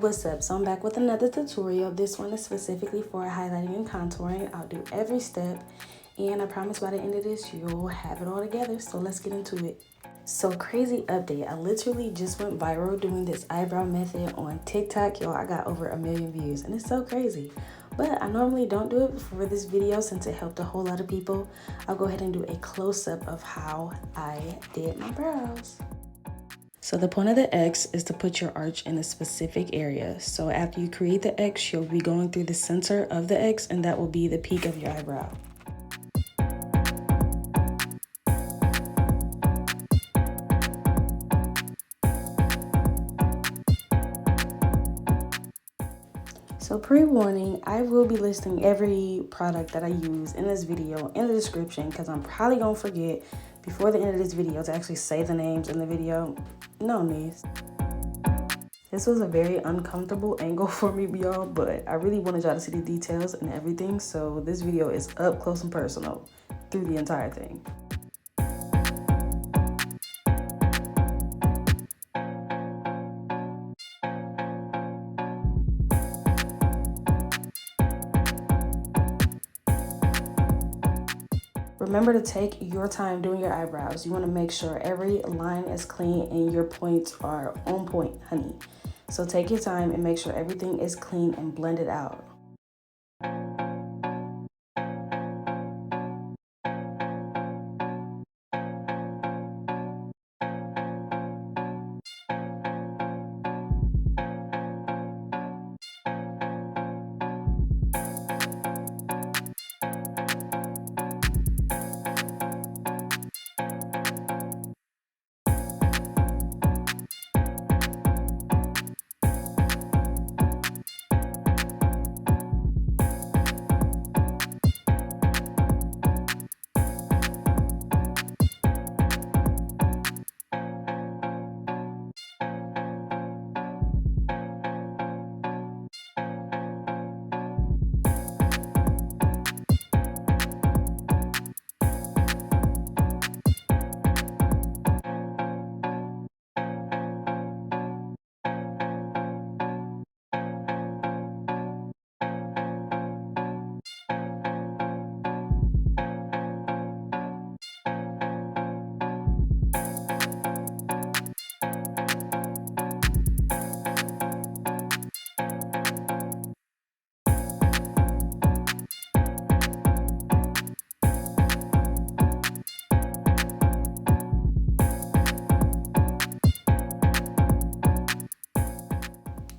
What's up? So I'm back with another tutorial. This one is specifically for highlighting and contouring. I'll do every step, and I promise by the end of this you'll have it all together. So let's get into it. So crazy update, I literally just went viral doing this eyebrow method on TikTok. Y'all, I got over 1 million views and it's so crazy. But I normally don't do it for this video since it helped a whole lot of people. I'll go ahead and do a close-up of how I did my brows. So the point of the X is to put your arch in a specific area. So after you create the X, you'll be going through the center of the X, and that will be the peak of your eyebrow. So pre-warning, I will be listing every product that I use in this video in the description because I'm probably gonna forget before the end of this video to actually say the names in the video. No knees. This was a very uncomfortable angle for me, y'all, but I really wanted y'all to see the details and everything, so this video is up close and personal through the entire thing. Remember to take your time doing your eyebrows. You want to make sure every line is clean and your points are on point, honey. So take your time and make sure everything is clean and blend it out.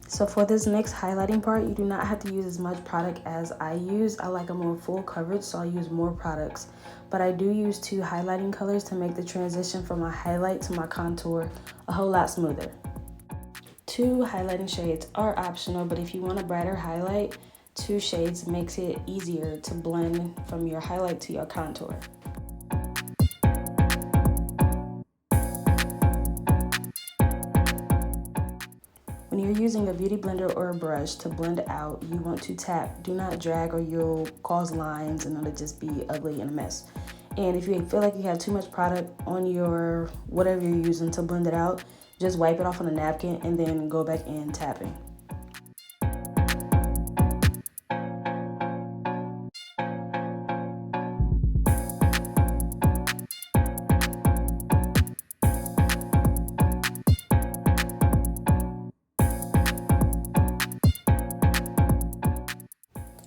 So for this next highlighting part, you do not have to use as much product as I use. I like a more full coverage, so I'll use more products. But I do use 2 highlighting colors to make the transition from my highlight to my contour a whole lot smoother. 2 highlighting shades are optional, but if you want a brighter highlight, 2 shades makes it easier to blend from your highlight to your contour. When you're using a beauty blender or a brush to blend out, you want to tap. Do not drag or you'll cause lines and it'll just be ugly and a mess. And if you feel like you have too much product on your whatever you're using to blend it out, just wipe it off on a napkin and then go back in tapping.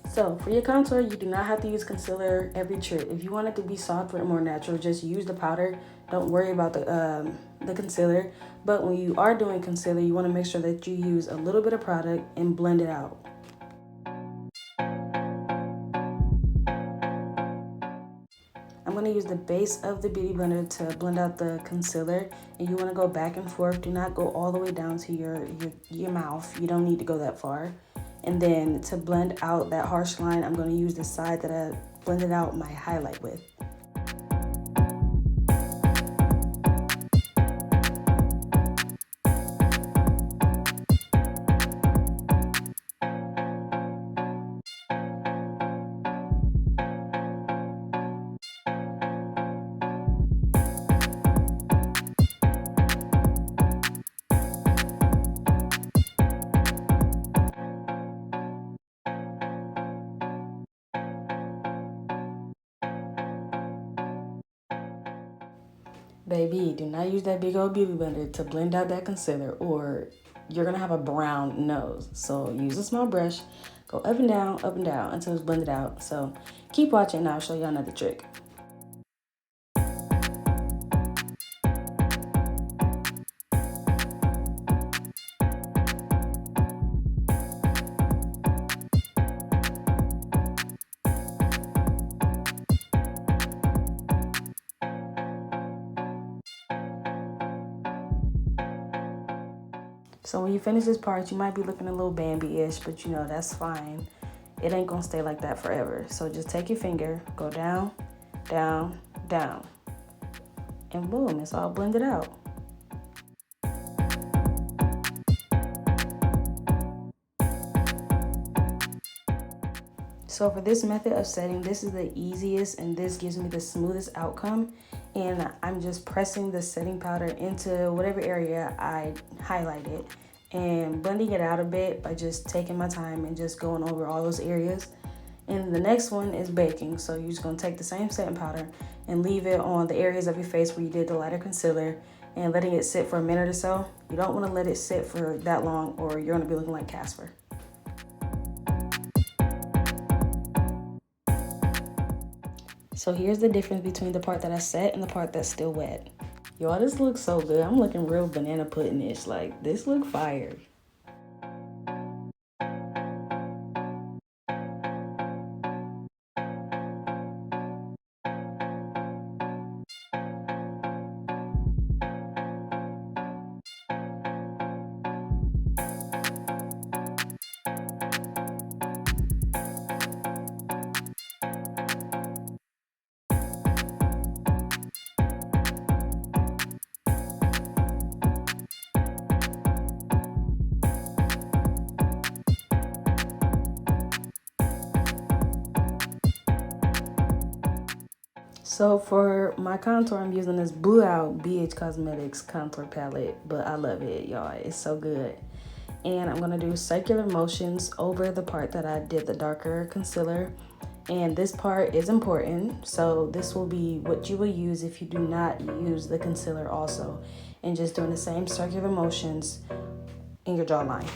So for your contour, you do not have to use concealer every trip. If you want it to be softer and more natural, just use the powder. Don't worry about the concealer. But when you are doing concealer, you want to make sure that you use a little bit of product and blend it out. I'm going to use the base of the beauty blender to blend out the concealer, and you want to go back and forth. Do not go all the way down to your mouth. You don't need to go that far. And then to blend out that harsh line, I'm going to use the side that I blended out my highlight with. Baby, do not use that big old beauty blender to blend out that concealer or you're gonna have a brown nose. So use a small brush, go up and down until it's blended out. So keep watching and I'll show you another trick. So when you finish this part, you might be looking a little Bambi-ish, but you know, that's fine. It ain't gonna stay like that forever. So just take your finger, go down, down, down, and boom, it's all blended out. So for this method of setting, this is the easiest and this gives me the smoothest outcome. And I'm just pressing the setting powder into whatever area I highlighted and blending it out a bit by just taking my time and just going over all those areas. And the next one is baking. So you're just gonna take the same setting powder and leave it on the areas of your face where you did the lighter concealer and letting it sit for a minute or so. You don't wanna let it sit for that long or you're gonna be looking like Casper. So here's the difference between the part that I set and the part that's still wet. Y'all, this looks so good. I'm looking real banana pudding-ish. Like, this look fire. So for my contour, I'm using this Blue Out BH Cosmetics contour palette, but I love it, y'all. It's so good. And I'm gonna do circular motions over the part that I did the darker concealer. And this part is important. So this will be what you will use if you do not use the concealer also. And just doing the same circular motions in your jawline.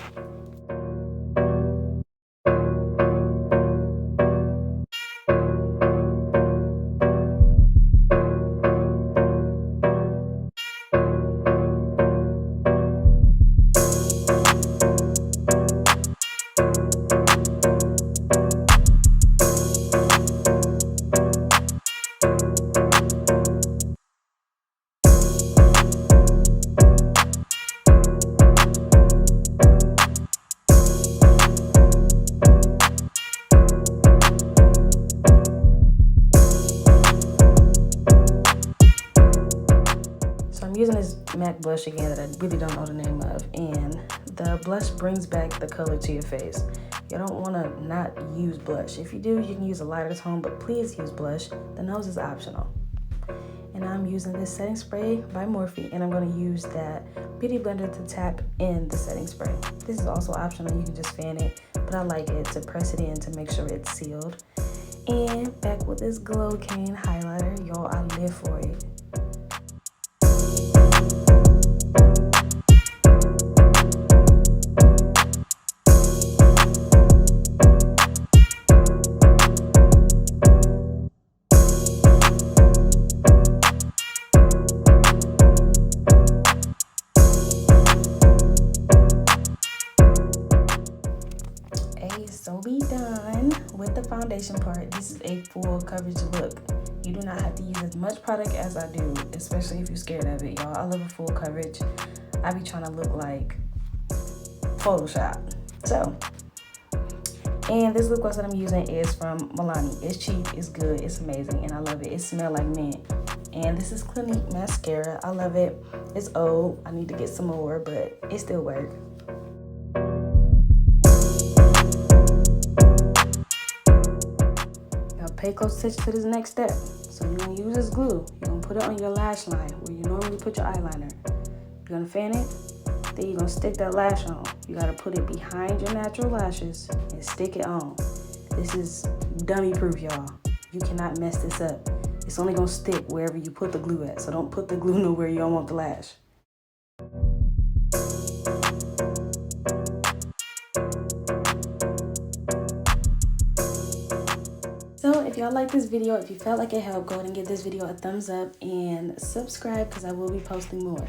I'm using this MAC blush again that I really don't know the name of, and the blush brings back the color to your face. You don't want to not use blush. If you do, you can use a lighter tone, but please use blush. The nose is optional. And I'm using this setting spray by Morphe, and I'm going to use that beauty blender to tap in the setting spray. This is also optional. You can just fan it, but I like it to press it in to make sure it's sealed. And back with this Glowcaine highlighter. Y'all, I live for it. So be done with the foundation part. This is a full coverage look. You do not have to use as much product as I do, especially if you're scared of it, y'all. I love a full coverage. I be trying to look like Photoshop. So, and this lip gloss that I'm using is from Milani. It's cheap, it's good, it's amazing, and I love it. It smells like mint. And this is Clinique mascara. I love it. It's old. I need to get some more, but it still works. Pay close attention to this next step. So you're gonna use this glue. You're gonna put it on your lash line where you normally put your eyeliner. You're gonna fan it, then you're gonna stick that lash on. You gotta put it behind your natural lashes and stick it on. This is dummy proof, y'all. You cannot mess this up. it's only gonna stick wherever you put the glue at. So don't put the glue nowhere you don't want the lash. So if y'all like this video, if you felt like it helped, go ahead and give this video a thumbs up and subscribe because I will be posting more.